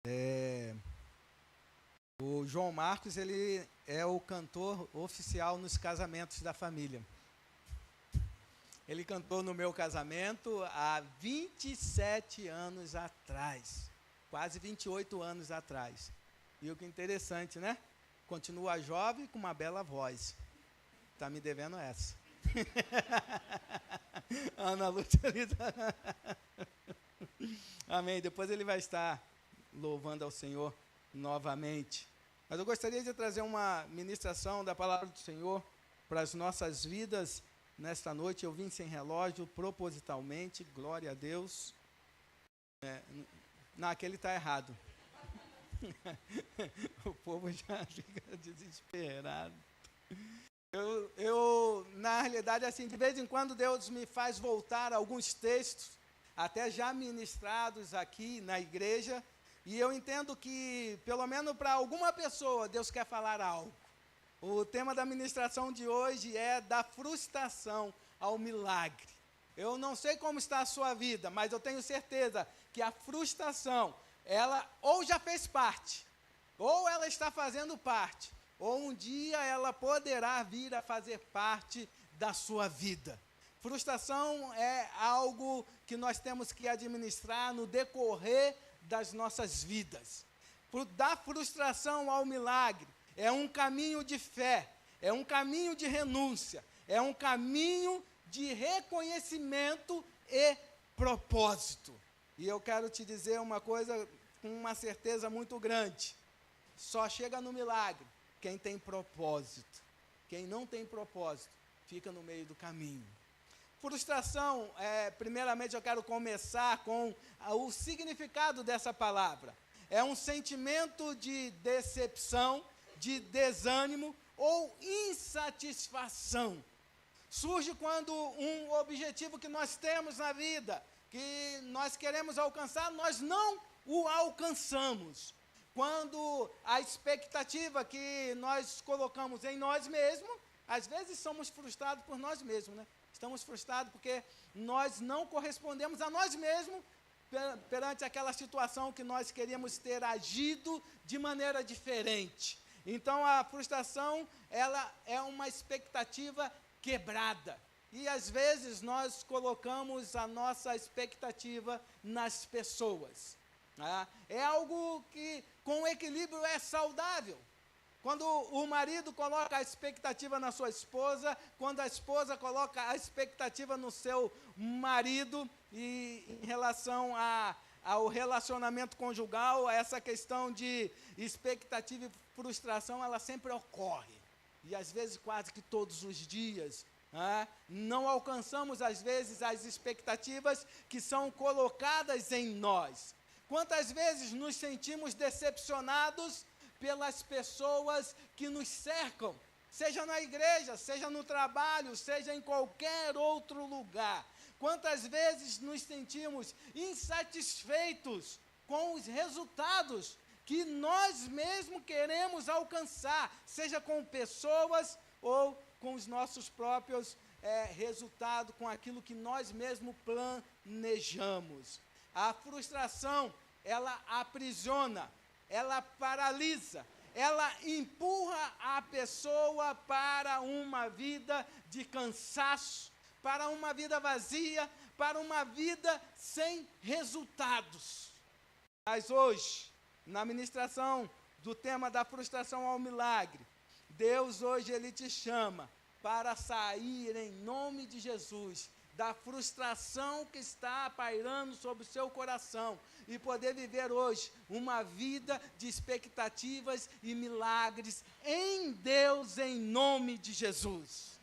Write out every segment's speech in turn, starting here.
É, o João Marcos, ele é o cantor oficial nos casamentos da família. Ele cantou no meu casamento há 27 anos atrás, quase 28 anos atrás. E o que é interessante, né? Continua jovem com uma bela voz. Está me devendo essa. Ana Lúcia ali tá... Amém. Depois ele vai estar louvando ao Senhor novamente. Mas eu gostaria de trazer uma ministração da palavra do Senhor para as nossas vidas nesta noite. Eu vim sem relógio, propositalmente, glória a Deus. Não, aquele está errado. O povo já fica desesperado. Na realidade, assim, de vez em quando Deus me faz voltar alguns textos, até já ministrados aqui na igreja, e eu entendo que, pelo menos para alguma pessoa, Deus quer falar algo. O tema da ministração de hoje é da frustração ao milagre. Eu não sei como está a sua vida, mas eu tenho certeza que a frustração, ela ou já fez parte, ou ela está fazendo parte, ou um dia ela poderá vir a fazer parte da sua vida. Frustração é algo que nós temos que administrar no decorrer das nossas vidas. Da frustração ao milagre, é um caminho de fé, é um caminho de renúncia, é um caminho de reconhecimento e propósito. E eu quero te dizer uma coisa com uma certeza muito grande: só chega no milagre quem tem propósito. Quem não tem propósito fica no meio do caminho. Frustração, primeiramente eu quero começar com o significado dessa palavra. É um sentimento de decepção, de desânimo ou insatisfação. Surge quando um objetivo que nós temos na vida, que nós queremos alcançar, nós não o alcançamos. Quando a expectativa que nós colocamos em nós mesmos, às vezes somos frustrados por nós mesmos, né? Estamos frustrados porque nós não correspondemos a nós mesmos perante aquela situação que nós queríamos ter agido de maneira diferente. Então, a frustração, ela é uma expectativa quebrada. E, às vezes, nós colocamos a nossa expectativa nas pessoas. É algo que, com equilíbrio, é saudável. Quando o marido coloca a expectativa na sua esposa, quando a esposa coloca a expectativa no seu marido, e em relação ao relacionamento conjugal, essa questão de expectativa e frustração, ela sempre ocorre. E às vezes quase que todos os dias. Não alcançamos às vezes as expectativas que são colocadas em nós. Quantas vezes nos sentimos decepcionados pelas pessoas que nos cercam, seja na igreja, seja no trabalho, seja em qualquer outro lugar. Quantas vezes nos sentimos insatisfeitos com os resultados que nós mesmos queremos alcançar, seja com pessoas ou com os nossos próprios resultados, com aquilo que nós mesmos planejamos. A frustração, ela aprisiona, ela paralisa, ela empurra a pessoa para uma vida de cansaço, para uma vida vazia, para uma vida sem resultados. Mas hoje, na ministração do tema da frustração ao milagre, Deus hoje Ele te chama para sair em nome de Jesus da frustração que está pairando sobre o seu coração e poder viver hoje uma vida de expectativas e milagres em Deus, em nome de Jesus.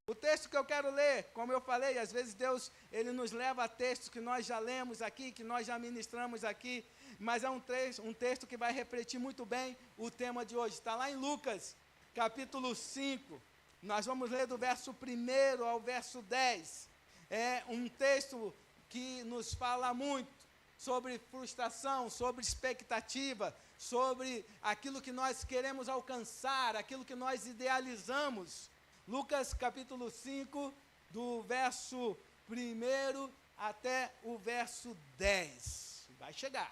O texto que eu quero ler, como eu falei, às vezes Deus, Ele nos leva a textos que nós já lemos aqui, que nós já ministramos aqui, mas é um texto que vai refletir muito bem o tema de hoje. Está lá em Lucas, capítulo 5, nós vamos ler do verso 1 ao verso 10. É um texto que nos fala muito sobre frustração, sobre expectativa, sobre aquilo que nós queremos alcançar, aquilo que nós idealizamos. Lucas capítulo 5, do verso 1 até o verso 10. Vai chegar.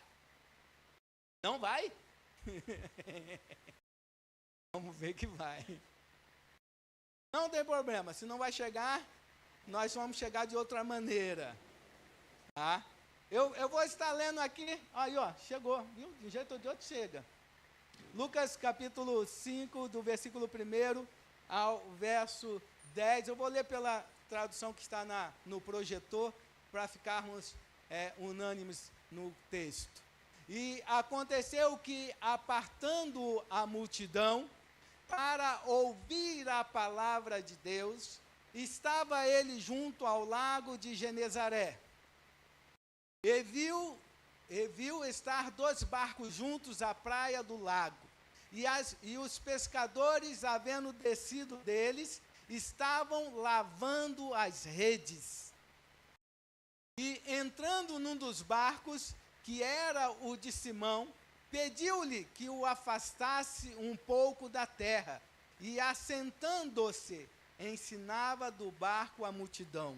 Não vai? Vamos ver que vai. Não tem problema, se não vai chegar, nós vamos chegar de outra maneira. Tá? Eu vou estar lendo aqui, aí ó, chegou, viu? De um jeito ou de outro chega. Lucas capítulo 5, do versículo 1 ao verso 10. Eu vou ler pela tradução que está no projetor, para ficarmos unânimes no texto. E aconteceu que, apartando a multidão, para ouvir a palavra de Deus, estava ele junto ao lago de Genezaré. E viu estar 2 barcos juntos à praia do lago. E os pescadores, havendo descido deles, estavam lavando as redes. E entrando num dos barcos, que era o de Simão, pediu-lhe que o afastasse um pouco da terra. E assentando-se, ensinava do barco a multidão.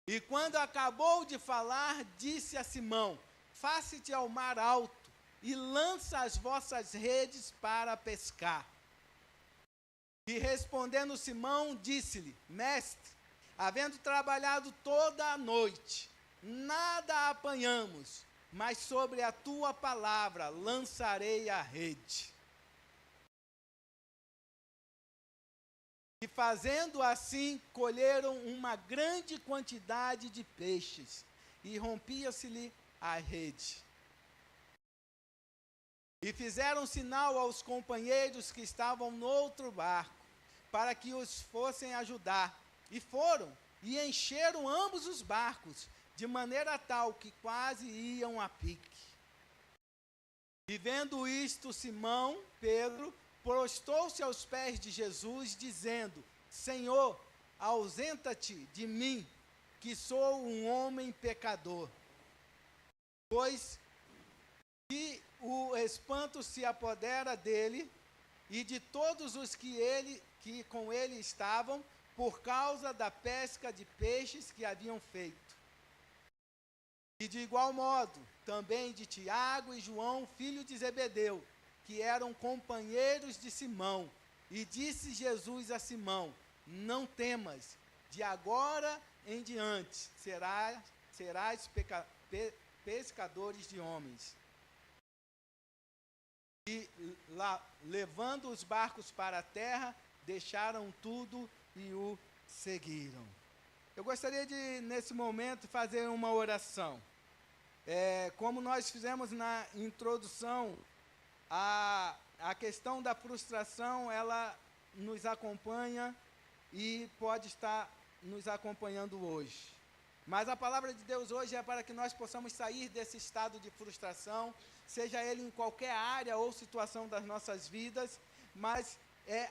E quando acabou de falar, disse a Simão: faze-te ao mar alto e lança as vossas redes para pescar. E respondendo Simão, disse-lhe: mestre, havendo trabalhado toda a noite, nada apanhamos, mas sobre a tua palavra lançarei a rede. E fazendo assim, colheram uma grande quantidade de peixes, e rompia-se-lhe a rede. E fizeram sinal aos companheiros que estavam no outro barco, para que os fossem ajudar. E foram, e encheram ambos os barcos, de maneira tal que quase iam a pique. E vendo isto, Simão, Pedro, prostou-se aos pés de Jesus, dizendo: Senhor, ausenta-te de mim, que sou um homem pecador. Pois que o espanto se apodera dele e de todos os que com ele estavam, por causa da pesca de peixes que haviam feito. E de igual modo, também de Tiago e João, filho de Zebedeu, que eram companheiros de Simão. E disse Jesus a Simão: não temas, de agora em diante serás pescadores de homens. E levando os barcos para a terra, deixaram tudo e o seguiram. Eu gostaria de, nesse momento, fazer uma oração. Como nós fizemos na introdução, a questão da frustração, ela nos acompanha e pode estar nos acompanhando hoje. Mas a palavra de Deus hoje é para que nós possamos sair desse estado de frustração, seja ele em qualquer área ou situação das nossas vidas, mas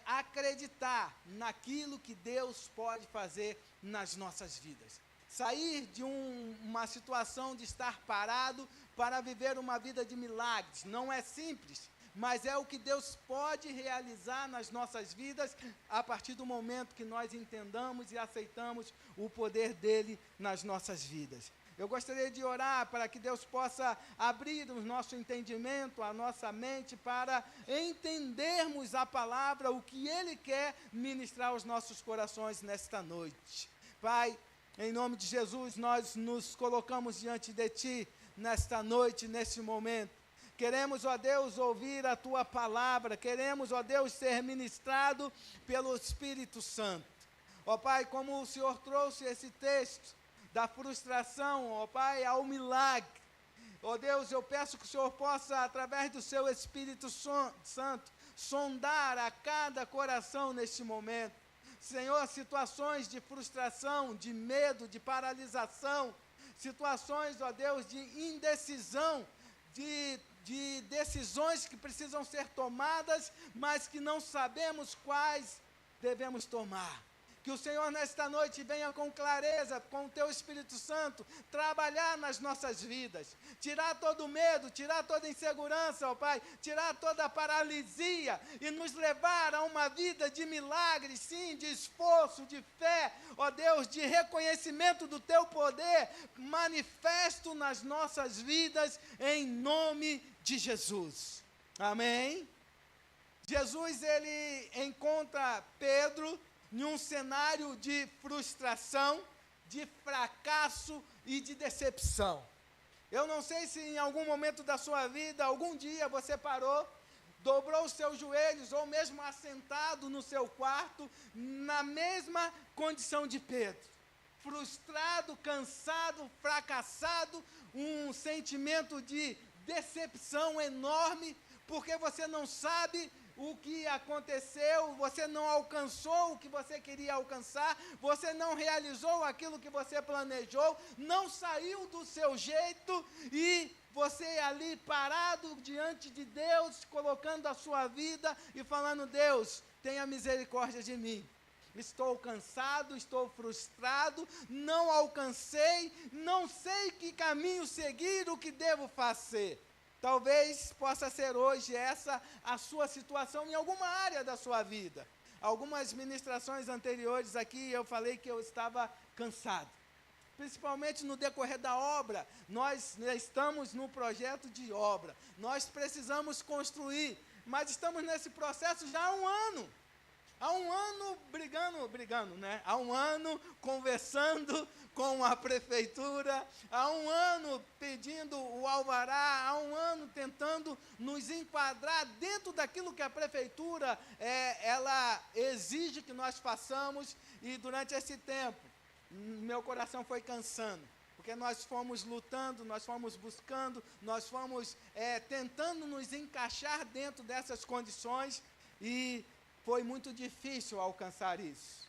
acreditar naquilo que Deus pode fazer nas nossas vidas. Sair de uma situação de estar parado para viver uma vida de milagres. Não é simples, mas é o que Deus pode realizar nas nossas vidas a partir do momento que nós entendamos e aceitamos o poder dele nas nossas vidas. Eu gostaria de orar para que Deus possa abrir o nosso entendimento, a nossa mente, para entendermos a palavra, o que Ele quer ministrar aos nossos corações nesta noite. Pai, em nome de Jesus, nós nos colocamos diante de Ti nesta noite, neste momento. Queremos, ó Deus, ouvir a Tua palavra, queremos, ó Deus, ser ministrado pelo Espírito Santo. Ó Pai, como o Senhor trouxe esse texto da frustração, ó Pai, ao milagre. Ó Deus, eu peço que o Senhor possa, através do Seu Espírito Santo, sondar a cada coração neste momento. Senhor, situações de frustração, de medo, de paralisação, situações, ó Deus, de indecisão, de decisões que precisam ser tomadas, mas que não sabemos quais devemos tomar. Que o Senhor nesta noite venha com clareza, com o Teu Espírito Santo, trabalhar nas nossas vidas, tirar todo o medo, tirar toda a insegurança, ó Pai, tirar toda a paralisia e nos levar a uma vida de milagres, sim, de esforço, de fé, ó Deus, de reconhecimento do Teu poder, manifesto nas nossas vidas, em nome de Jesus. Amém? Jesus, ele encontra Pedro em um cenário de frustração, de fracasso e de decepção. Eu não sei se em algum momento da sua vida, algum dia você parou, dobrou os seus joelhos, ou mesmo assentado no seu quarto, na mesma condição de Pedro. Frustrado, cansado, fracassado, um sentimento de decepção enorme, porque você não sabe o que aconteceu, você não alcançou o que você queria alcançar, você não realizou aquilo que você planejou, não saiu do seu jeito, e você ali parado diante de Deus, colocando a sua vida e falando: Deus, tenha misericórdia de mim. Estou cansado, estou frustrado, não alcancei, não sei que caminho seguir, o que devo fazer. Talvez possa ser hoje essa a sua situação em alguma área da sua vida. Algumas ministrações anteriores aqui eu falei que eu estava cansado. Principalmente no decorrer da obra, nós estamos no projeto de obra. Nós precisamos construir, mas estamos nesse processo já há um ano. Há um ano brigando, né? Há um ano conversando com a prefeitura, há um ano pedindo o alvará, há um ano tentando nos enquadrar dentro daquilo que a prefeitura ela exige que nós façamos, e durante esse tempo, meu coração foi cansando, porque nós fomos lutando, nós fomos buscando, nós fomos tentando nos encaixar dentro dessas condições, e foi muito difícil alcançar isso.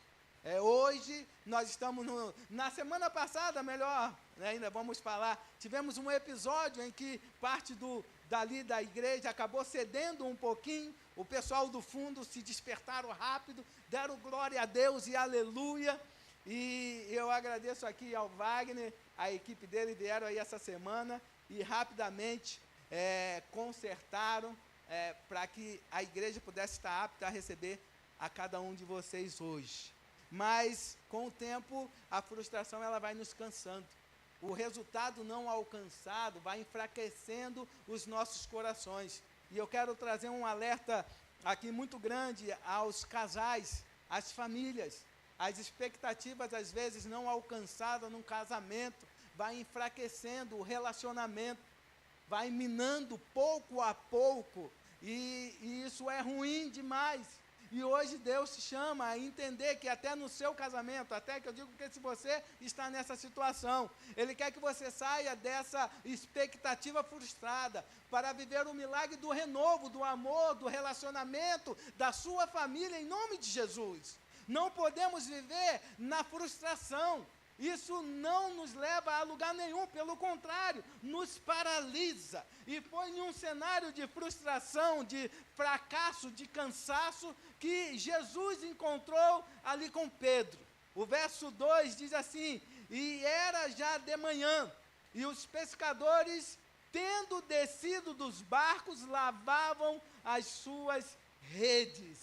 Hoje, nós estamos na semana passada, melhor, ainda vamos falar, tivemos um episódio em que parte dali da igreja acabou cedendo um pouquinho, o pessoal do fundo se despertaram rápido, deram glória a Deus e aleluia, e eu agradeço aqui ao Wagner, a equipe dele vieram aí essa semana, e rapidamente consertaram, para que a igreja pudesse estar apta a receber a cada um de vocês hoje. Mas, com o tempo, a frustração ela vai nos cansando. O resultado não alcançado vai enfraquecendo os nossos corações. E eu quero trazer um alerta aqui muito grande aos casais, às famílias. As expectativas, às vezes, não alcançadas num casamento, vai enfraquecendo o relacionamento, vai minando pouco a pouco, e isso é ruim demais. E hoje Deus te chama a entender que até no seu casamento, até que eu digo que se você está nessa situação, Ele quer que você saia dessa expectativa frustrada para viver o milagre do renovo, do amor, do relacionamento, da sua família, em nome de Jesus. Não podemos viver na frustração. Isso não nos leva a lugar nenhum, pelo contrário, nos paralisa. E foi em um cenário de frustração, de fracasso, de cansaço, que Jesus encontrou ali com Pedro. O verso 2 diz assim: e era já de manhã, e os pescadores, tendo descido dos barcos, lavavam as suas redes.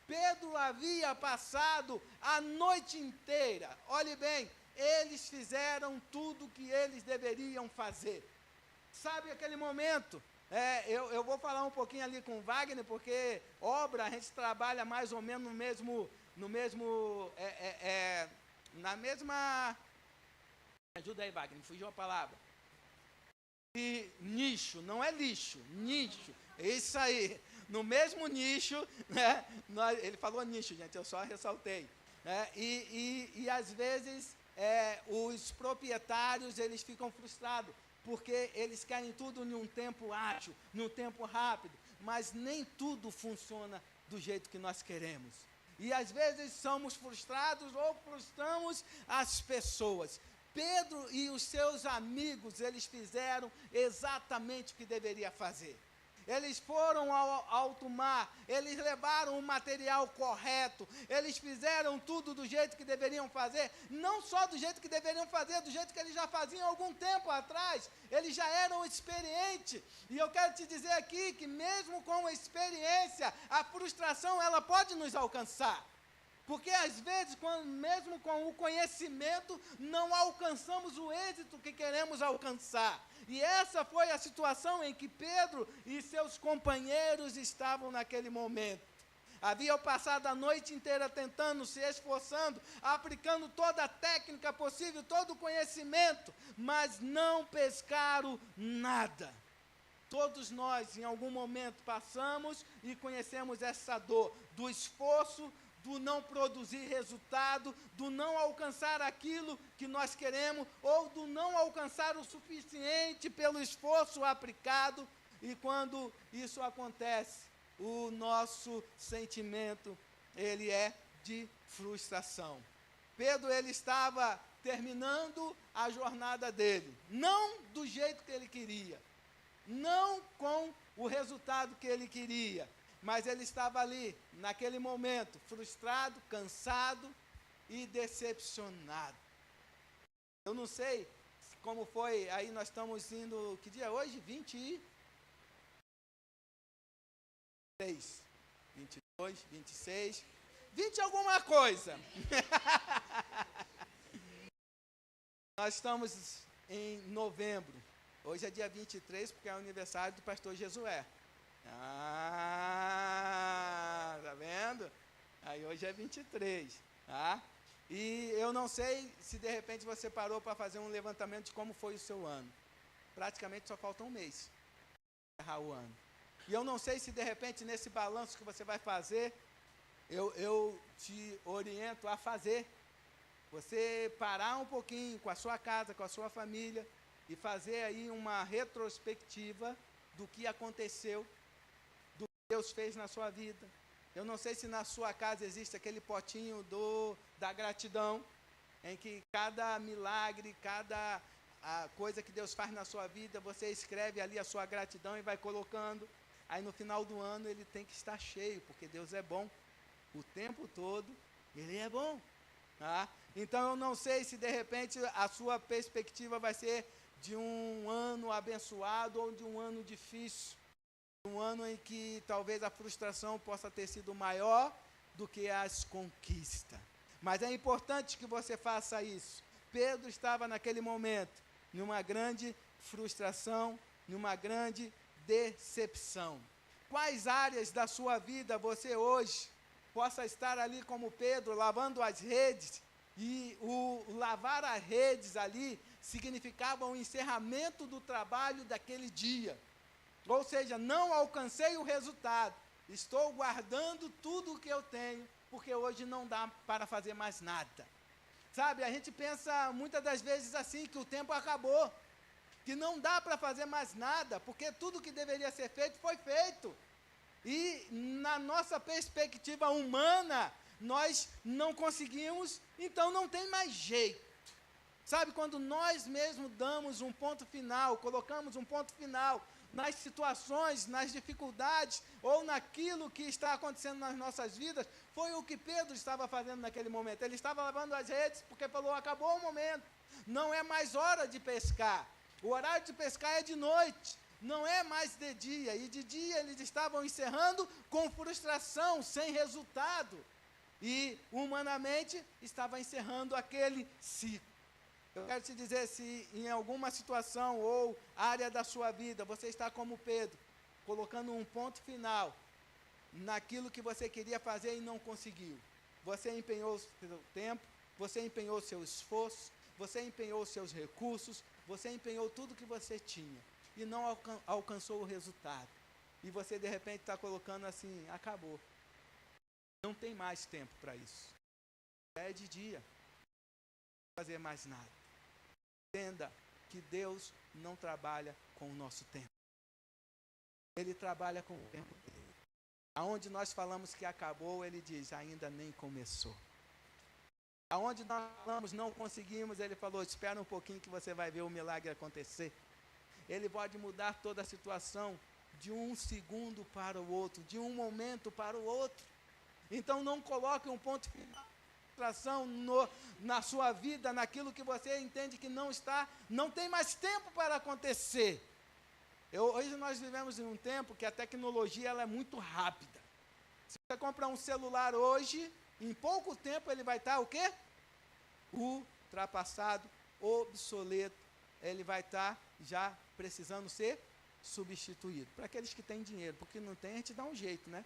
Pedro havia passado a noite inteira, olhe bem, eles fizeram tudo o que eles deveriam fazer. Sabe aquele momento? Eu vou falar um pouquinho ali com o Wagner, porque obra a gente trabalha mais ou menos na mesma... Ajuda aí, Wagner, fugiu a palavra. E nicho, não é lixo, nicho, é isso aí. No mesmo nicho, né? Ele falou nicho, gente, eu só ressaltei. E às vezes... os proprietários, eles ficam frustrados, porque eles querem tudo em um tempo ágil, num tempo rápido, mas nem tudo funciona do jeito que nós queremos. E às vezes somos frustrados ou frustramos as pessoas. Pedro e os seus amigos, eles fizeram exatamente o que deveria fazer. Eles foram ao alto mar, eles levaram o material correto, eles fizeram tudo do jeito que deveriam fazer, não só do jeito que deveriam fazer, do jeito que eles já faziam algum tempo atrás, eles já eram experientes. E eu quero te dizer aqui que mesmo com a experiência, a frustração ela pode nos alcançar. Porque às vezes, mesmo com o conhecimento, não alcançamos o êxito que queremos alcançar. E essa foi a situação em que Pedro e seus companheiros estavam naquele momento. Haviam passado a noite inteira tentando, se esforçando, aplicando toda a técnica possível, todo o conhecimento, mas não pescaram nada. Todos nós, em algum momento, passamos e conhecemos essa dor do esforço, do não produzir resultado, do não alcançar aquilo que nós queremos, ou do não alcançar o suficiente pelo esforço aplicado. E quando isso acontece, o nosso sentimento, ele é de frustração. Pedro, ele estava terminando a jornada dele, não do jeito que ele queria, não com o resultado que ele queria, mas ele estava ali, naquele momento, frustrado, cansado e decepcionado. Eu não sei como foi, aí nós estamos indo, que dia é hoje? 23, 22, 26, 20 alguma coisa. Nós estamos em novembro. Hoje é dia 23, porque é o aniversário do pastor Jesué. Tá vendo? Aí hoje é 23, tá? E eu não sei se de repente você parou para fazer um levantamento de como foi o seu ano. Praticamente só falta um mês para encerrar o ano. E eu não sei se de repente nesse balanço que você vai fazer, eu te oriento a fazer. Você parar um pouquinho com a sua casa, com a sua família, e fazer aí uma retrospectiva do que aconteceu, do que Deus fez na sua vida. Eu não sei se na sua casa existe aquele potinho da gratidão, em que cada milagre, cada coisa que Deus faz na sua vida, você escreve ali a sua gratidão e vai colocando. Aí no final do ano ele tem que estar cheio, porque Deus é bom. O tempo todo Ele é bom. Tá? Então eu não sei se de repente a sua perspectiva vai ser de um ano abençoado ou de um ano difícil. Um ano em que talvez a frustração possa ter sido maior do que as conquistas. Mas é importante que você faça isso. Pedro estava naquele momento, numa grande frustração, numa grande decepção. Quais áreas da sua vida você hoje possa estar ali como Pedro, lavando as redes, e o lavar as redes ali significava o encerramento do trabalho daquele dia. Ou seja, não alcancei o resultado, estou guardando tudo o que eu tenho, porque hoje não dá para fazer mais nada. Sabe, a gente pensa muitas das vezes assim, que o tempo acabou, que não dá para fazer mais nada, porque tudo que deveria ser feito foi feito. E na nossa perspectiva humana, nós não conseguimos, então não tem mais jeito. Sabe, quando nós mesmos damos um ponto final, colocamos um ponto final nas situações, nas dificuldades, ou naquilo que está acontecendo nas nossas vidas, foi o que Pedro estava fazendo naquele momento. Ele estava lavando as redes, porque falou, acabou o momento, não é mais hora de pescar. O horário de pescar é de noite, não é mais de dia. E de dia eles estavam encerrando com frustração, sem resultado. E, humanamente, estava encerrando aquele ciclo. Eu quero te dizer, se em alguma situação ou área da sua vida, você está como Pedro, colocando um ponto final naquilo que você queria fazer e não conseguiu. Você empenhou o seu tempo, você empenhou o seu esforço, você empenhou os seus recursos, você empenhou tudo que você tinha e não alcançou o resultado. E você, de repente, está colocando assim, acabou. Não tem mais tempo para isso. É de dia. Não fazer mais nada. Entenda que Deus não trabalha com o nosso tempo. Ele trabalha com o tempo dele. Aonde nós falamos que acabou, ele diz, ainda nem começou. Aonde nós falamos não conseguimos, ele falou, espera um pouquinho que você vai ver o milagre acontecer. Ele pode mudar toda a situação de um segundo para o outro, de um momento para o outro. Então não coloque um ponto final na sua vida, naquilo que você entende que não tem mais tempo para acontecer. Hoje nós vivemos em um tempo que a tecnologia ela é muito rápida. Se você comprar um celular hoje, em pouco tempo ele vai estar o quê? Ultrapassado, obsoleto, ele vai estar já precisando ser substituído. Para aqueles que têm dinheiro, porque não tem, a gente dá um jeito, né?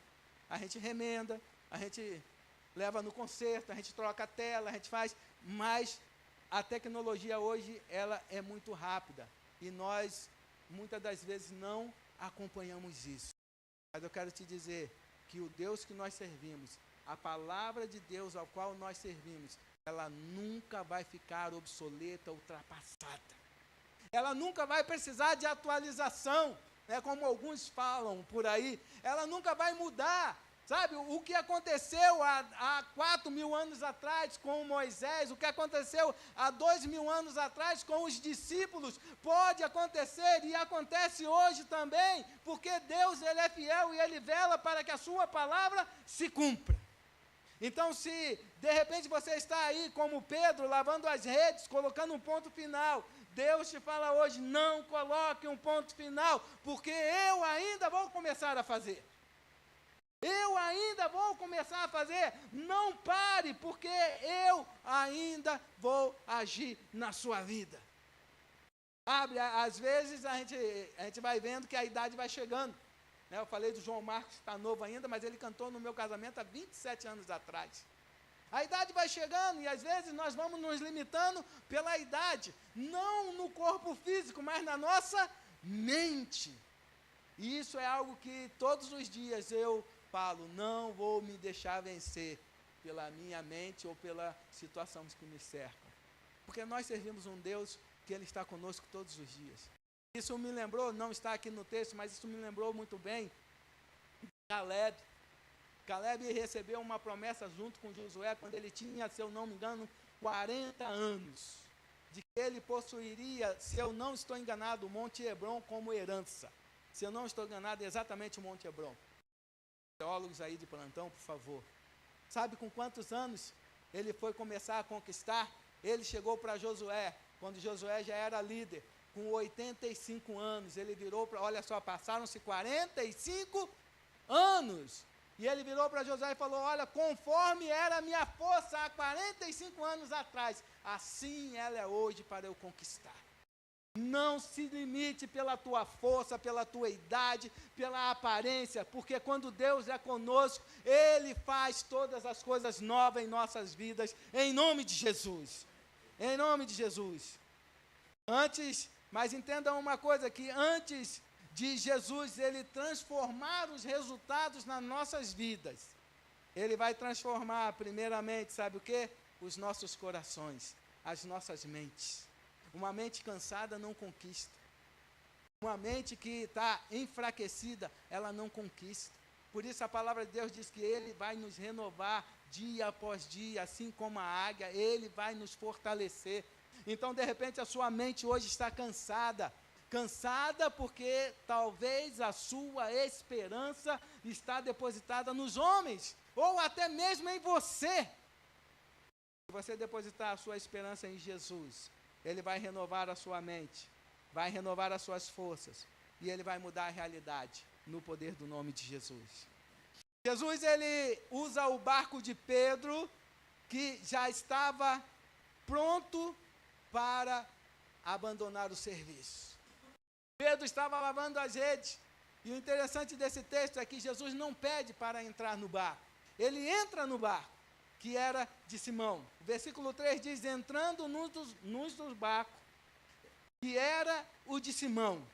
A gente remenda, a gente leva no conserto, a gente troca a tela, a gente faz, mas a tecnologia hoje, ela é muito rápida, e nós, muitas das vezes, não acompanhamos isso. Mas eu quero te dizer que o Deus que nós servimos, a palavra de Deus ao qual nós servimos, ela nunca vai ficar obsoleta, ultrapassada. Ela nunca vai precisar de atualização, né, como alguns falam por aí. Ela nunca vai mudar. Sabe, o que aconteceu há 4.000 anos atrás com Moisés, o que aconteceu há 2.000 anos atrás com os discípulos, pode acontecer e acontece hoje também, porque Deus, Ele é fiel e Ele vela para que a sua palavra se cumpra. Então, se de repente você está aí como Pedro, lavando as redes, colocando um ponto final, Deus te fala hoje, não coloque um ponto final, porque eu ainda vou começar a fazer. Eu ainda vou começar a fazer, não pare, porque eu ainda vou agir na sua vida. Sabe, às vezes a gente vai vendo que a idade vai chegando. Né? Eu falei do João Marcos, que está novo ainda, mas ele cantou no meu casamento há 27 anos atrás. A idade vai chegando e às vezes nós vamos nos limitando pela idade, não no corpo físico, mas na nossa mente. E isso é algo que todos os dias eu falo, não vou me deixar vencer pela minha mente ou pela situação que me cercam. Porque nós servimos um Deus que Ele está conosco todos os dias. Isso me lembrou, não está aqui no texto, mas isso me lembrou muito bem Caleb. Caleb recebeu uma promessa junto com Josué, quando ele tinha, se eu não me engano, 40 anos, de que ele possuiria, se eu não estou enganado, o Monte Hebron como herança. Se eu não estou enganado, é exatamente o Monte Hebron. Teólogos aí de plantão, por favor. Sabe com quantos anos ele foi começar a conquistar? Ele chegou para Josué, quando Josué já era líder, com 85 anos. Ele virou para, olha só, passaram-se 45 anos. E ele virou para Josué e falou, olha, conforme era a minha força há 45 anos atrás, assim ela é hoje para eu conquistar. Não se limite pela tua força, pela tua idade, pela aparência, porque quando Deus é conosco, Ele faz todas as coisas novas em nossas vidas, em nome de Jesus. Em nome de Jesus. Mas entendam uma coisa, que antes de Jesus, Ele transformar os resultados nas nossas vidas, Ele vai transformar, primeiramente, sabe o quê? Os nossos corações, as nossas mentes. Uma mente cansada não conquista. Uma mente que está enfraquecida, ela não conquista. Por isso a palavra de Deus diz que Ele vai nos renovar dia após dia, assim como a águia, Ele vai nos fortalecer. Então, de repente, a sua mente hoje está cansada. Cansada porque talvez a sua esperança está depositada nos homens, ou até mesmo em você. Se você depositar a sua esperança em Jesus, Ele vai renovar a sua mente, vai renovar as suas forças, e Ele vai mudar a realidade, no poder do nome de Jesus. Jesus, Ele usa o barco de Pedro, que já estava pronto para abandonar o serviço. Pedro estava lavando as redes, e o interessante desse texto é que Jesus não pede para entrar no barco, Ele entra no barco, que era de Simão. O versículo 3 diz, entrando num dos barcos, que era o de Simão.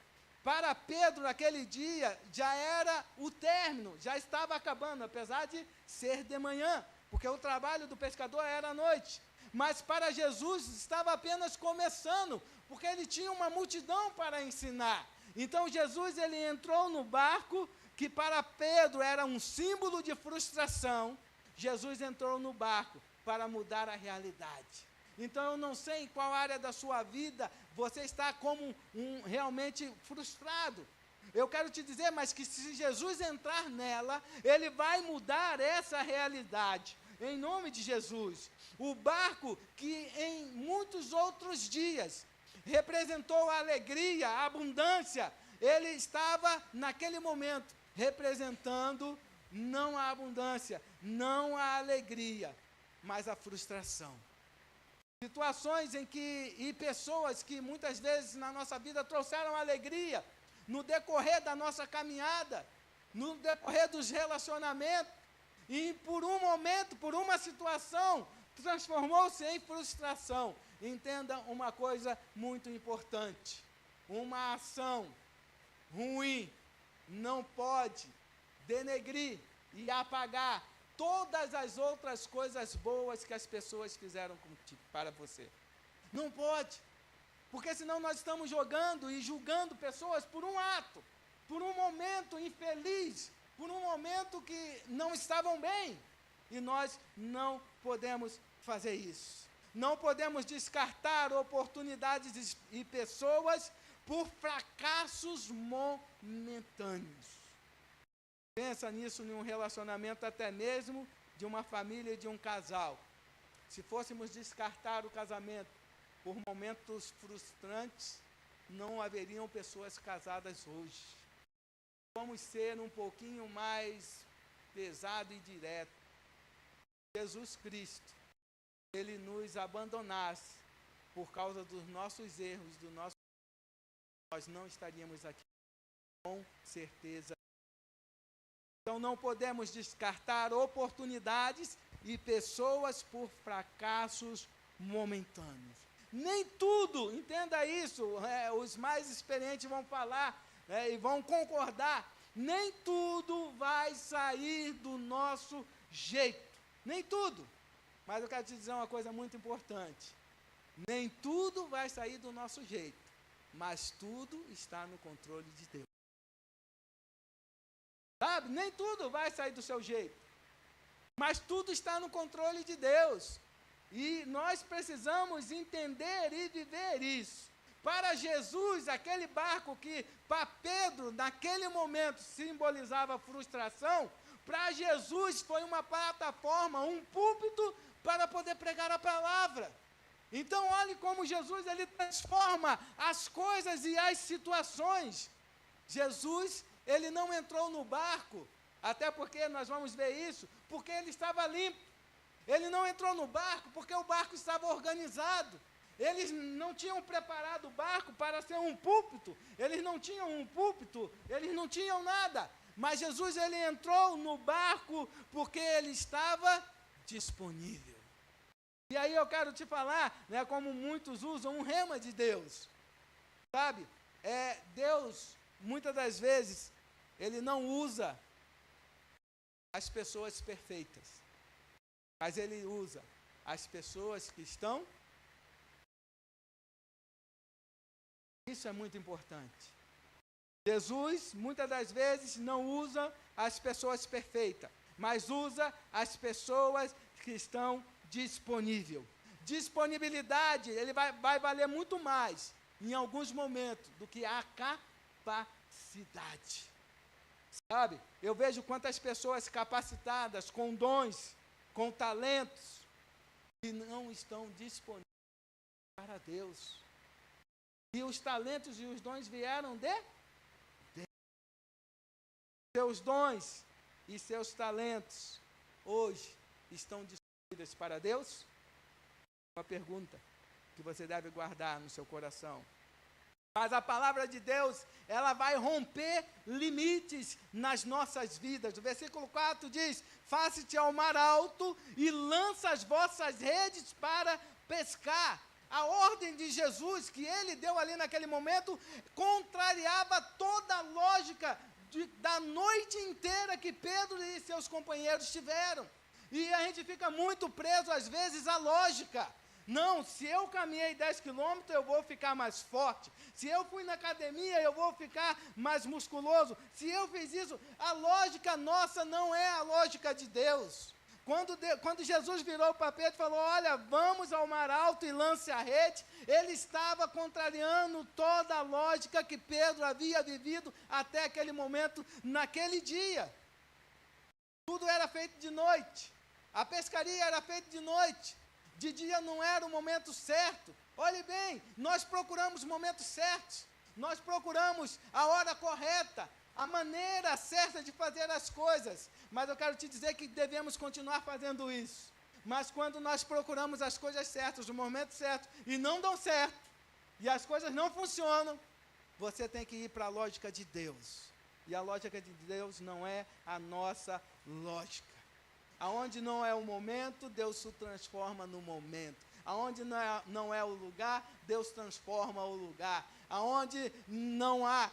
Para Pedro, naquele dia, já era o término, já estava acabando, apesar de ser de manhã, porque o trabalho do pescador era à noite. Mas para Jesus estava apenas começando, porque ele tinha uma multidão para ensinar. Então Jesus, ele entrou no barco, que para Pedro era um símbolo de frustração. Jesus entrou no barco para mudar a realidade. Então eu não sei em qual área da sua vida você está como realmente frustrado. Eu quero te dizer, mas que se Jesus entrar nela, Ele vai mudar essa realidade. Em nome de Jesus. O barco que em muitos outros dias representou a alegria, a abundância, ele estava naquele momento representando não a abundância, não a alegria, mas a frustração. Situações em que, e pessoas que muitas vezes na nossa vida trouxeram alegria no decorrer da nossa caminhada, no decorrer dos relacionamentos, e por um momento, por uma situação, transformou-se em frustração. Entenda uma coisa muito importante: uma ação ruim não pode denegrir e apagar todas as outras coisas boas que as pessoas fizeram para você. Não pode, porque senão nós estamos jogando e julgando pessoas por um ato, por um momento infeliz, por um momento que não estavam bem, e nós não podemos fazer isso. Não podemos descartar oportunidades e pessoas por fracassos momentâneos. Pensa nisso em um relacionamento, até mesmo de uma família e de um casal. Se fôssemos descartar o casamento por momentos frustrantes, não haveriam pessoas casadas hoje. Vamos ser um pouquinho mais pesado e direto. Jesus Cristo, Ele nos abandonasse por causa dos nossos erros, nós não estaríamos aqui, com certeza. Então não podemos descartar oportunidades e pessoas por fracassos momentâneos. Nem tudo, entenda isso, os mais experientes vão falar e vão concordar, nem tudo vai sair do nosso jeito, nem tudo. Mas eu quero te dizer uma coisa muito importante: nem tudo vai sair do nosso jeito, mas tudo está no controle de Deus. Sabe, nem tudo vai sair do seu jeito, mas tudo está no controle de Deus. E nós precisamos entender e viver isso. Para Jesus, aquele barco que para Pedro, naquele momento, simbolizava frustração, para Jesus foi uma plataforma, um púlpito para poder pregar a palavra. Então, olhe como Jesus, ele transforma as coisas e as situações. Jesus, ele não entrou no barco, até porque nós vamos ver isso, porque ele estava limpo. Ele não entrou no barco porque o barco estava organizado. Eles não tinham preparado o barco para ser um púlpito. Eles não tinham um púlpito, eles não tinham nada. Mas Jesus, ele entrou no barco porque ele estava disponível. E aí eu quero te falar, né, como muitos usam, um rema de Deus. Sabe, Deus, muitas das vezes, ele não usa as pessoas perfeitas, mas ele usa as pessoas que estão. Isso é muito importante. Jesus, muitas das vezes, não usa as pessoas perfeitas, mas usa as pessoas que estão disponíveis. Disponibilidade, ele vai valer muito mais, em alguns momentos, do que a capacidade. Sabe, eu vejo quantas pessoas capacitadas, com dons, com talentos, que não estão disponíveis para Deus. E os talentos e os dons vieram de Deus. Seus dons e seus talentos hoje estão disponíveis para Deus? Uma pergunta que você deve guardar no seu coração. Mas a palavra de Deus, ela vai romper limites nas nossas vidas. O versículo 4 diz: faça-te ao mar alto e lança as vossas redes para pescar. A ordem de Jesus que ele deu ali naquele momento contrariava toda a lógica da noite inteira que Pedro e seus companheiros tiveram. E a gente fica muito preso às vezes à lógica. Não, se eu caminhei 10 quilômetros, eu vou ficar mais forte. Se eu fui na academia, eu vou ficar mais musculoso. Se eu fiz isso, a lógica nossa não é a lógica de Deus. Quando Jesus virou para Pedro e falou: olha, vamos ao mar alto e lance a rede, ele estava contrariando toda a lógica que Pedro havia vivido até aquele momento, naquele dia. Tudo era feito de noite, a pescaria era feita de noite, de dia não era o momento certo. Olhe bem, nós procuramos momentos certos, nós procuramos a hora correta, a maneira certa de fazer as coisas, mas eu quero te dizer que devemos continuar fazendo isso, mas quando nós procuramos as coisas certas, no momento certo, e não dão certo, e as coisas não funcionam, você tem que ir para a lógica de Deus. E a lógica de Deus não é a nossa lógica. Aonde não é o momento, Deus se transforma no momento. Aonde não é o lugar, Deus transforma o lugar. Aonde não há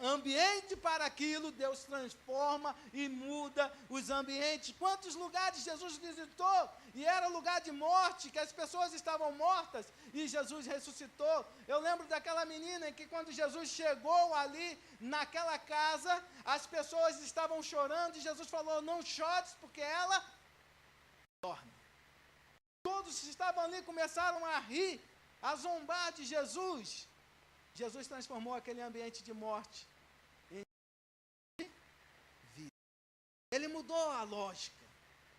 ambiente para aquilo, Deus transforma e muda os ambientes. Quantos lugares Jesus visitou? E era lugar de morte, que as pessoas estavam mortas, e Jesus ressuscitou. Eu lembro daquela menina em que quando Jesus chegou ali, naquela casa, as pessoas estavam chorando, e Jesus falou, não chores, porque ela dorme. Todos que estavam ali começaram a rir, a zombar de Jesus. Jesus transformou aquele ambiente de morte em vida. Ele mudou a lógica.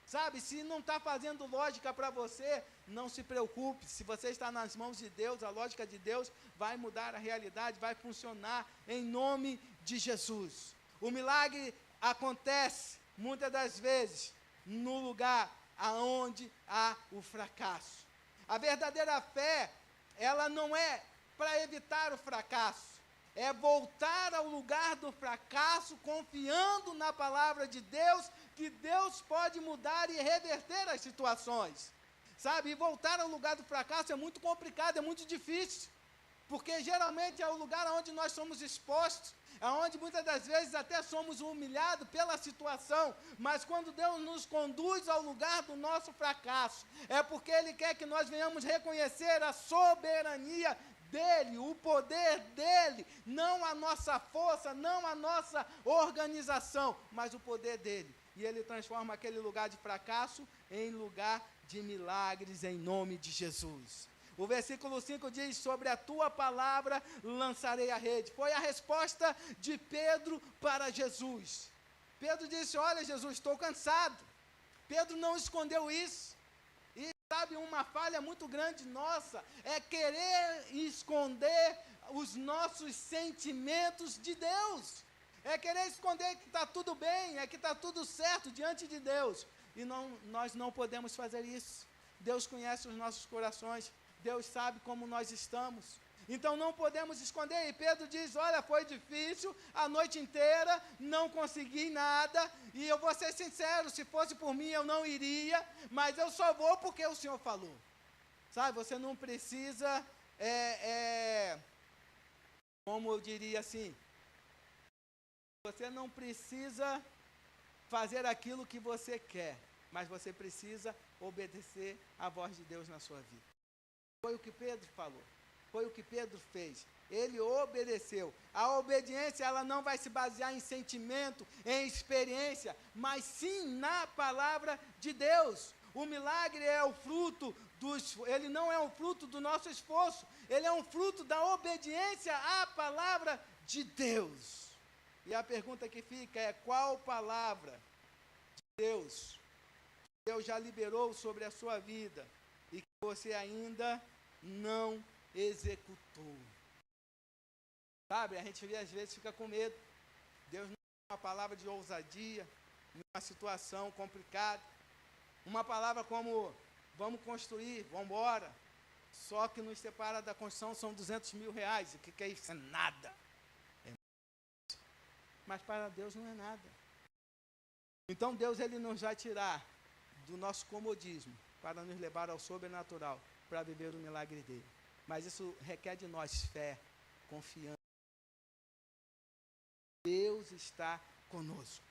Sabe, se não está fazendo lógica para você, não se preocupe. Se você está nas mãos de Deus, a lógica de Deus vai mudar a realidade, vai funcionar em nome de Jesus. O milagre acontece, muitas das vezes, no lugar aonde há o fracasso. A verdadeira fé, ela não é para evitar o fracasso, é voltar ao lugar do fracasso, confiando na palavra de Deus, que Deus pode mudar e reverter as situações, sabe? E voltar ao lugar do fracasso é muito complicado, é muito difícil, porque geralmente é o lugar onde nós somos expostos, aonde muitas das vezes até somos humilhados pela situação, mas quando Deus nos conduz ao lugar do nosso fracasso, é porque Ele quer que nós venhamos reconhecer a soberania dEle, o poder dEle, não a nossa força, não a nossa organização, mas o poder dEle. E Ele transforma aquele lugar de fracasso em lugar de milagres, em nome de Jesus. O versículo 5 diz, sobre a tua palavra lançarei a rede. Foi a resposta de Pedro para Jesus. Pedro disse, olha Jesus, estou cansado. Pedro não escondeu isso. E sabe, uma falha muito grande nossa é querer esconder os nossos sentimentos de Deus. É querer esconder que está tudo bem, é que está tudo certo diante de Deus. E nós não podemos fazer isso. Deus conhece os nossos corações. Deus sabe como nós estamos. Então não podemos esconder. E Pedro diz, olha, foi difícil a noite inteira, não consegui nada. E eu vou ser sincero, se fosse por mim eu não iria, mas eu só vou porque o Senhor falou. Sabe, você não precisa, como eu diria assim, você não precisa fazer aquilo que você quer, mas você precisa obedecer à voz de Deus na sua vida. Foi o que Pedro falou, foi o que Pedro fez, ele obedeceu. A obediência, ela não vai se basear em sentimento, em experiência, mas sim na palavra de Deus. O milagre é o fruto ele não é um fruto do nosso esforço, ele é um fruto da obediência à palavra de Deus. E a pergunta que fica é, qual palavra de Deus já liberou sobre a sua vida e que você ainda não executou? Sabe, a gente às vezes fica com medo. Deus não dá uma palavra de ousadia em uma situação complicada. Uma palavra como, vamos construir, vamos embora. Só que nos separa da construção são 200 mil reais. O que é isso? É nada. Mas para Deus não é nada. Então Deus, Ele nos vai tirar do nosso comodismo para nos levar ao sobrenatural, para viver o milagre dele. Mas isso requer de nós fé, confiança. Deus está conosco.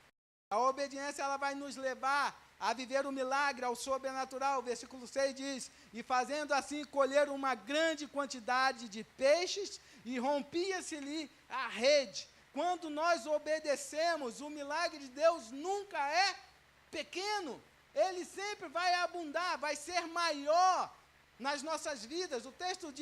A obediência, ela vai nos levar a viver o milagre, ao sobrenatural. O versículo 6 diz, e fazendo assim colher uma grande quantidade de peixes, e rompia-se-lhe a rede. Quando nós obedecemos, o milagre de Deus nunca é pequeno. Ele sempre vai abundar, vai ser maior nas nossas vidas. O texto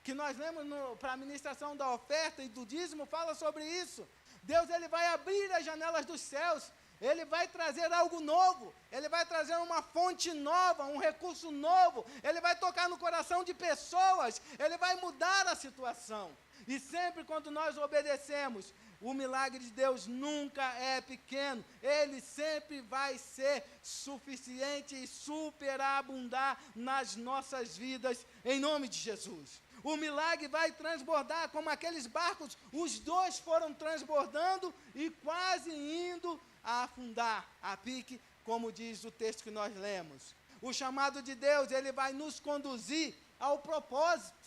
que nós lemos para a ministração da oferta e do dízimo fala sobre isso. Deus, Ele vai abrir as janelas dos céus, Ele vai trazer algo novo, Ele vai trazer uma fonte nova, um recurso novo, Ele vai tocar no coração de pessoas, Ele vai mudar a situação. E sempre quando nós obedecemos, o milagre de Deus nunca é pequeno. Ele sempre vai ser suficiente e superabundar nas nossas vidas, em nome de Jesus. O milagre vai transbordar, como aqueles barcos, os dois foram transbordando e quase indo a afundar a pique, como diz o texto que nós lemos. O chamado de Deus, ele vai nos conduzir ao propósito.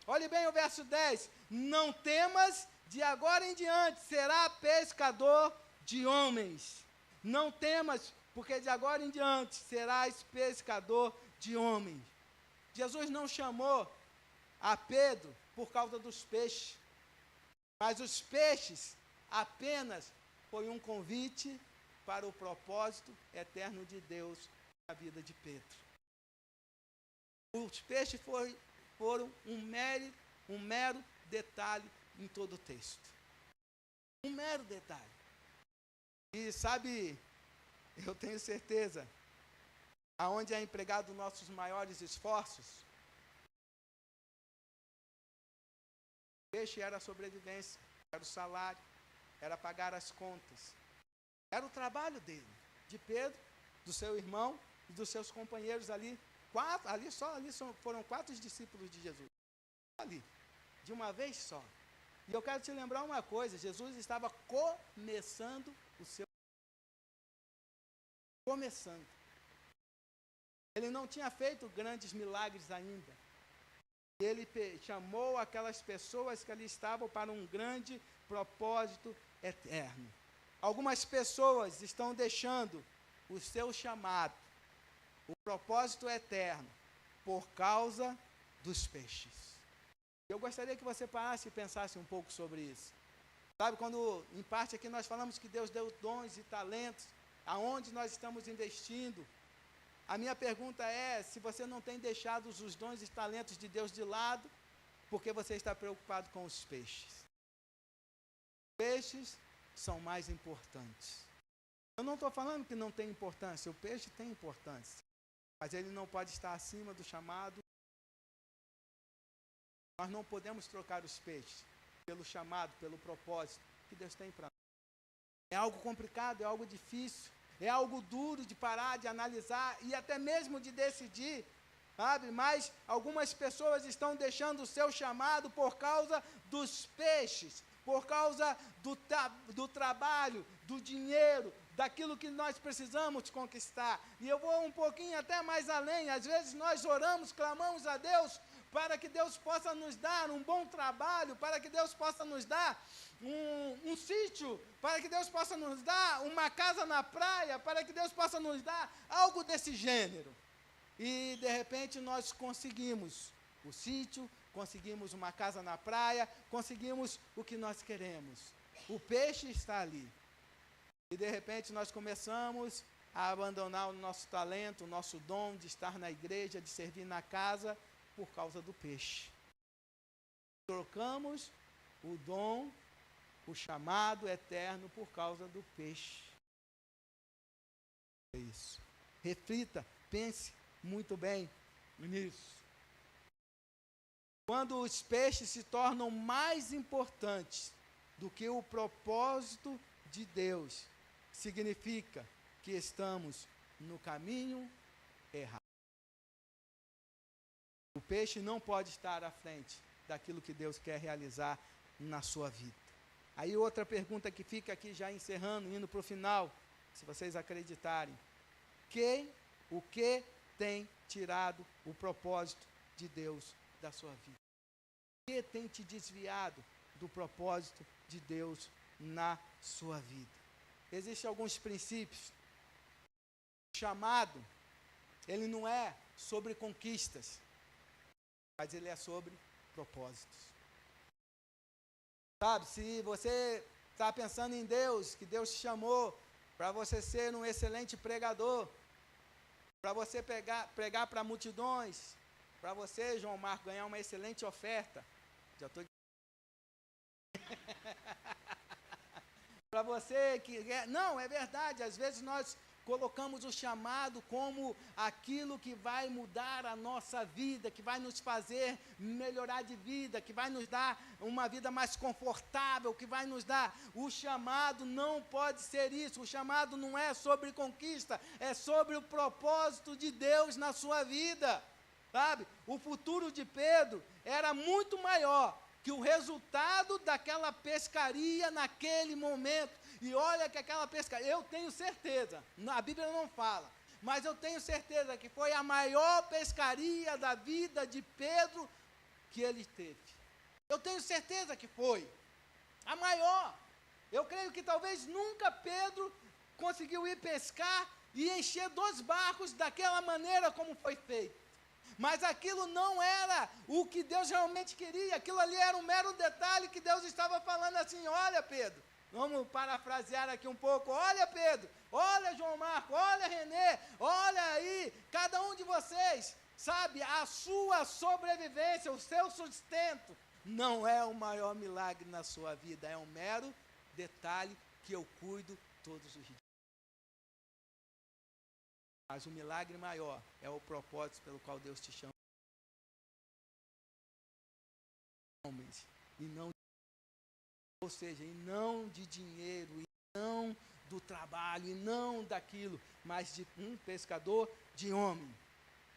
Olhe bem o verso 10. Não temas, de agora em diante será pescador de homens. Não temas, porque de agora em diante serás pescador de homens. Jesus não chamou a Pedro por causa dos peixes, mas os peixes apenas foi um convite para o propósito eterno de Deus na vida de Pedro. Os peixes foram um mero detalhe em todo o texto. Um mero detalhe. E sabe, eu tenho certeza, aonde é empregado nossos maiores esforços, o peixe era a sobrevivência, era o salário, era pagar as contas. Era o trabalho dele, de Pedro, do seu irmão e dos seus companheiros ali. Foram 4 discípulos de Jesus. Ali, de uma vez só. E eu quero te lembrar uma coisa, Jesus estava começando o seu... Começando. Ele não tinha feito grandes milagres ainda. Ele chamou aquelas pessoas que ali estavam para um grande propósito eterno. Algumas pessoas estão deixando o seu chamado, o propósito eterno, por causa dos peixes. Eu gostaria que você parasse e pensasse um pouco sobre isso. Sabe, quando em parte aqui nós falamos que Deus deu dons e talentos, aonde nós estamos investindo, a minha pergunta é se você não tem deixado os dons e talentos de Deus de lado, porque você está preocupado com os peixes. Os peixes são mais importantes. Eu não estou falando que não tem importância, o peixe tem importância, mas ele não pode estar acima do chamado. Nós não podemos trocar os peixes pelo chamado, pelo propósito que Deus tem para nós. É algo complicado, é algo difícil, é algo duro de parar, de analisar e até mesmo de decidir, sabe? Mas algumas pessoas estão deixando o seu chamado por causa dos peixes, por causa do trabalho, do dinheiro, daquilo que nós precisamos conquistar. E eu vou um pouquinho até mais além. Às vezes nós oramos, clamamos a Deus para que Deus possa nos dar um bom trabalho, para que Deus possa nos dar um sítio, para que Deus possa nos dar uma casa na praia, para que Deus possa nos dar algo desse gênero. E de repente nós conseguimos o sítio, conseguimos uma casa na praia, conseguimos o que nós queremos. O peixe está ali. E de repente nós começamos a abandonar o nosso talento, o nosso dom de estar na igreja, de servir na casa, por causa do peixe. Trocamos o dom, o chamado eterno por causa do peixe. É isso. Reflita, pense muito bem nisso. Quando os peixes se tornam mais importantes do que o propósito de Deus, significa que estamos no caminho errado. O peixe não pode estar à frente daquilo que Deus quer realizar na sua vida. Aí outra pergunta que fica aqui já encerrando, indo para o final, se vocês acreditarem. O que tem tirado o propósito de Deus da sua vida? O que tem te desviado do propósito de Deus na sua vida? Existem alguns princípios. O chamado, ele não é sobre conquistas, mas ele é sobre propósitos. Sabe, se você está pensando em Deus, que Deus te chamou para você ser um excelente pregador, para você pregar para multidões, para você, João Marco, ganhar uma excelente oferta, já estou... Para você que... Não, é verdade, às vezes nós colocamos o chamado como aquilo que vai mudar a nossa vida, que vai nos fazer melhorar de vida, que vai nos dar uma vida mais confortável, que vai nos dar. O chamado não pode ser isso. O chamado não é sobre conquista, é sobre o propósito de Deus na sua vida. Sabe? O futuro de Pedro era muito maior que o resultado daquela pescaria naquele momento. E olha que aquela pescaria, eu tenho certeza, a Bíblia não fala, mas eu tenho certeza que foi a maior pescaria da vida de Pedro que ele teve. Eu tenho certeza que foi a maior. Eu creio que talvez nunca Pedro conseguiu ir pescar e encher 2 barcos daquela maneira como foi feito. Mas aquilo não era o que Deus realmente queria, aquilo ali era um mero detalhe que Deus estava falando assim: olha, Pedro, vamos parafrasear aqui um pouco, olha, Pedro, olha, João Marco, olha, Renê, olha aí, cada um de vocês, sabe, a sua sobrevivência, o seu sustento, não é o maior milagre na sua vida, é um mero detalhe que eu cuido todos os dias. Mas o milagre maior é o propósito pelo qual Deus te chama. E não, ou seja, e não de dinheiro, e não do trabalho, e não daquilo, mas de um pescador de homem.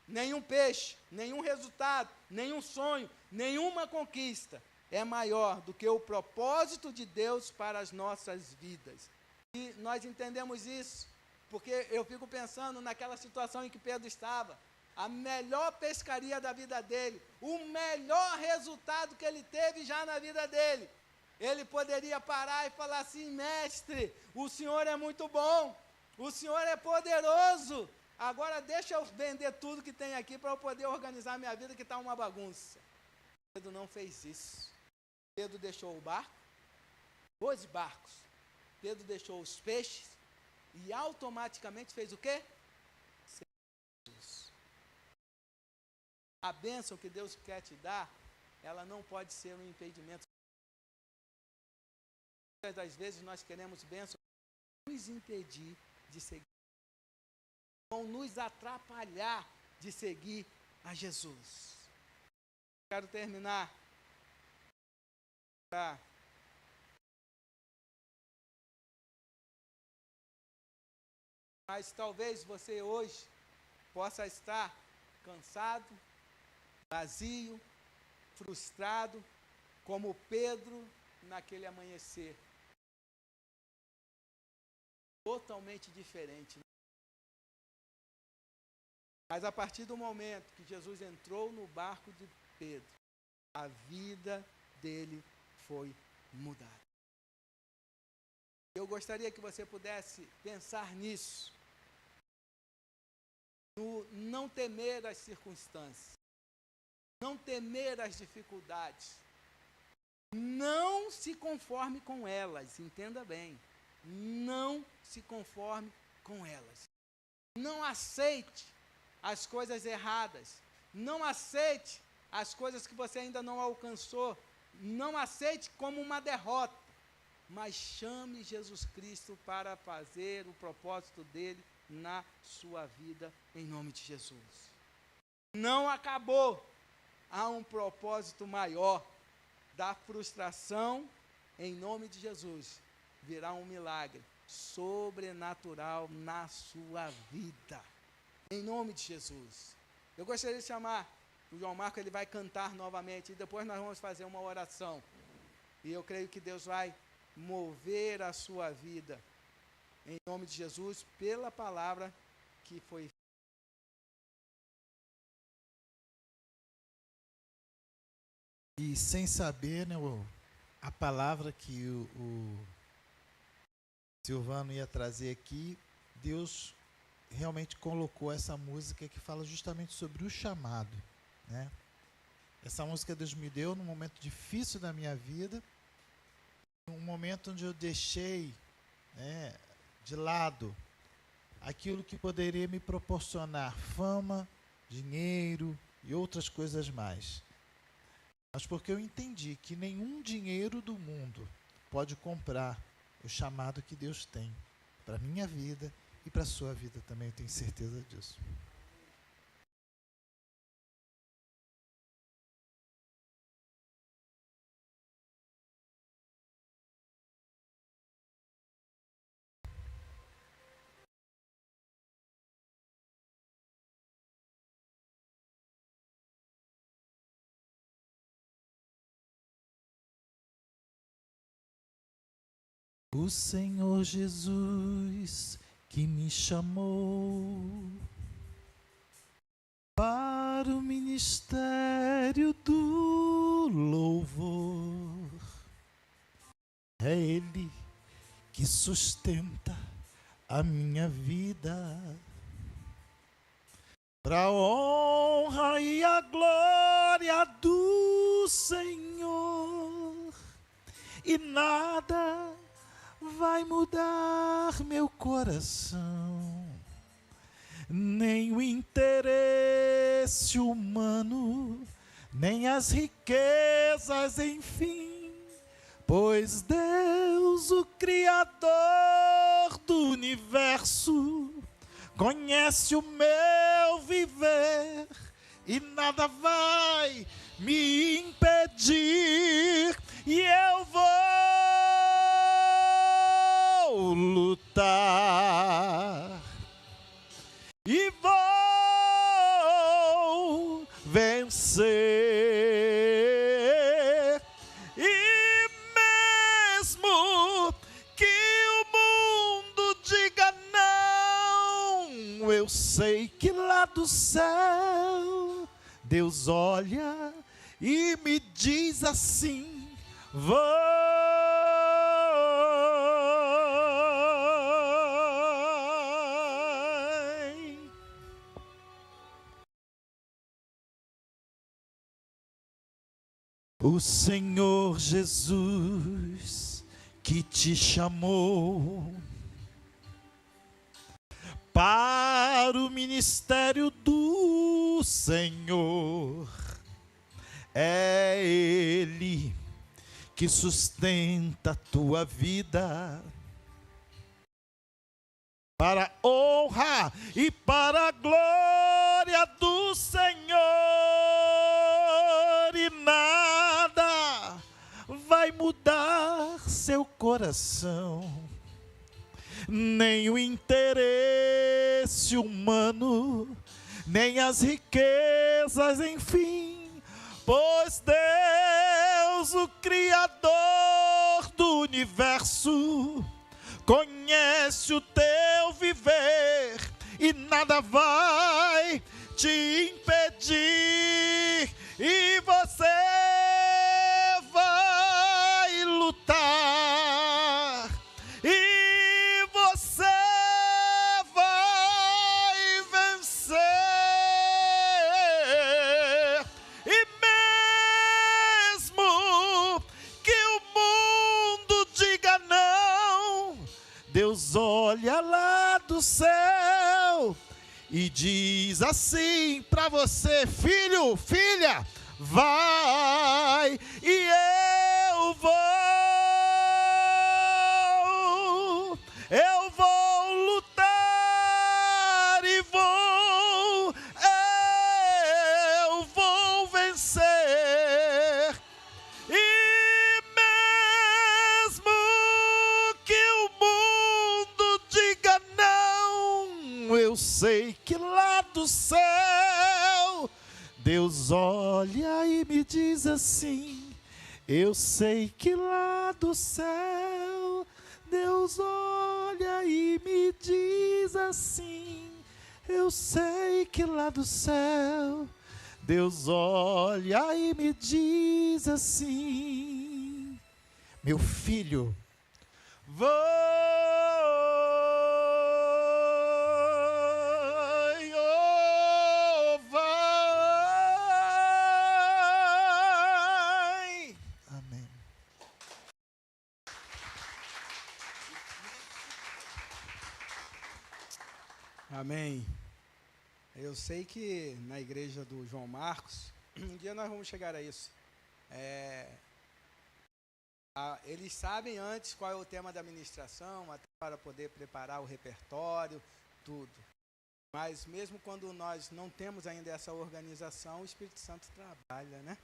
Nenhum peixe, nenhum resultado, nenhum sonho, nenhuma conquista é maior do que o propósito de Deus para as nossas vidas. E nós entendemos isso. Porque eu fico pensando naquela situação em que Pedro estava, a melhor pescaria da vida dele, o melhor resultado que ele teve já na vida dele. Ele poderia parar e falar assim: mestre, o senhor é muito bom, o senhor é poderoso, agora deixa eu vender tudo que tem aqui para eu poder organizar minha vida, que está uma bagunça. Pedro não fez isso. Pedro deixou o barco, 2 barcos. Pedro deixou os peixes, e automaticamente fez o quê? Jesus. A bênção que Deus quer te dar, ela não pode ser um impedimento. Muitas das vezes nós queremos bênção para nos impedir de seguir, vão nos atrapalhar de seguir a Jesus. Quero terminar. Mas talvez você hoje possa estar cansado, vazio, frustrado, como Pedro naquele amanhecer. Totalmente diferente. Mas a partir do momento que Jesus entrou no barco de Pedro, a vida dele foi mudada. Eu gostaria que você pudesse pensar nisso, no não temer as circunstâncias, não temer as dificuldades, não se conforme com elas, entenda bem, não se conforme com elas, não aceite as coisas erradas, não aceite as coisas que você ainda não alcançou, não aceite como uma derrota, mas chame Jesus Cristo para fazer o propósito dele na sua vida, em nome de Jesus. Não acabou, há um propósito maior. Da frustração, em nome de Jesus, virá um milagre sobrenatural na sua vida, em nome de Jesus. Eu gostaria de chamar o João Marco, ele vai cantar novamente, e depois nós vamos fazer uma oração, e eu creio que Deus vai mover a sua vida, em nome de Jesus, pela palavra que foi. E sem saber, né, a palavra que o Silvano ia trazer aqui, Deus realmente colocou essa música que fala justamente sobre o chamado, né? Essa música Deus me deu num momento difícil da minha vida, um momento onde eu deixei, né, de lado aquilo que poderia me proporcionar fama, dinheiro e outras coisas mais. Mas porque eu entendi que nenhum dinheiro do mundo pode comprar o chamado que Deus tem para a minha vida e para a sua vida também, eu tenho certeza disso. O Senhor Jesus que me chamou para o ministério do louvor. É Ele que sustenta a minha vida, para a honra e a glória do Senhor. E nada vai mudar meu coração, nem o interesse humano, nem as riquezas, enfim, pois Deus, o Criador do universo, conhece o meu viver e nada vai me impedir, e eu vou lutar e vou vencer, e mesmo que o mundo diga não, eu sei que lá do céu Deus olha e me diz assim: vai. O Senhor Jesus que te chamou para o ministério do Senhor, é Ele que sustenta a tua vida, para a honra e para a glória do Senhor, e nada vai mudar seu coração, nem o interesse humano, nem as riquezas, enfim, pois Deus, o Criador do universo, conhece o teu viver e nada vai te impedir, e você vai lutar, e você vai vencer, e mesmo que o mundo diga não, Deus olha lá do céu e diz assim para você: filho, filha, vai, e eu vou lutar, e eu vou vencer, e mesmo que o mundo diga não, eu sei que lá do céu Deus olha e me diz assim: eu sei que lá do céu Deus olha e me diz assim, eu sei que lá do céu Deus olha e me diz assim: meu filho, vai, oh, vai. Amém. Amém. Eu sei que na igreja do João Marcos, um dia nós vamos chegar a isso. Eles sabem antes qual é o tema da ministração, até para poder preparar o repertório, tudo. Mas mesmo quando nós não temos ainda essa organização, o Espírito Santo trabalha, né?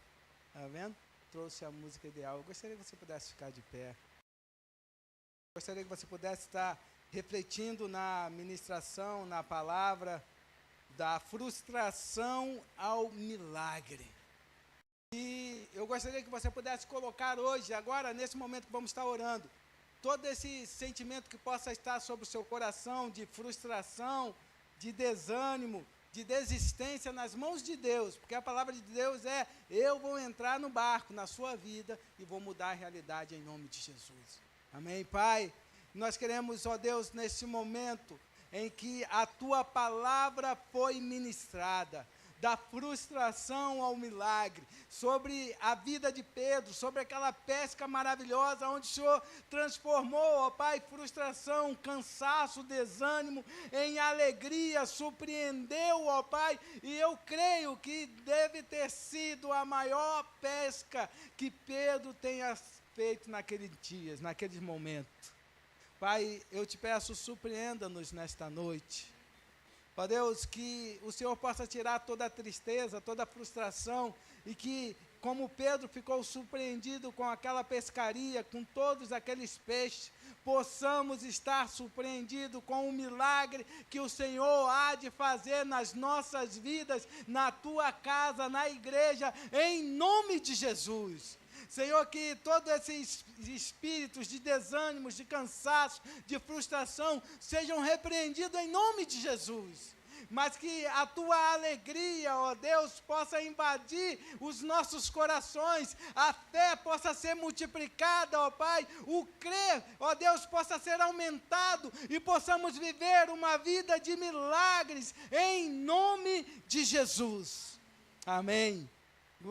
Tá vendo? Trouxe a música ideal. Eu gostaria que você pudesse ficar de pé. Eu gostaria que você pudesse estar refletindo na ministração, na palavra, da frustração ao milagre. E eu gostaria que você pudesse colocar hoje, agora, nesse momento que vamos estar orando, todo esse sentimento que possa estar sobre o seu coração, de frustração, de desânimo, de desistência nas mãos de Deus, porque a palavra de Deus é: eu vou entrar no barco, na sua vida, e vou mudar a realidade em nome de Jesus. Amém, Pai? Nós queremos, ó Deus, nesse momento em que a tua palavra foi ministrada, da frustração ao milagre, sobre a vida de Pedro, sobre aquela pesca maravilhosa, onde o Senhor transformou, ó Pai, frustração, cansaço, desânimo, em alegria, surpreendeu, ó Pai, e eu creio que deve ter sido a maior pesca que Pedro tenha feito naqueles dias, naqueles momentos. Pai, eu te peço, surpreenda-nos nesta noite. Ó Deus, que o Senhor possa tirar toda a tristeza, toda a frustração, e que, como Pedro ficou surpreendido com aquela pescaria, com todos aqueles peixes, possamos estar surpreendidos com o milagre que o Senhor há de fazer nas nossas vidas, na tua casa, na igreja, em nome de Jesus. Senhor, que todos esses espíritos de desânimos, de cansaço, de frustração, sejam repreendidos em nome de Jesus. Mas que a tua alegria, ó Deus, possa invadir os nossos corações, a fé possa ser multiplicada, ó Pai, o crer, ó Deus, possa ser aumentado e possamos viver uma vida de milagres em nome de Jesus. Amém.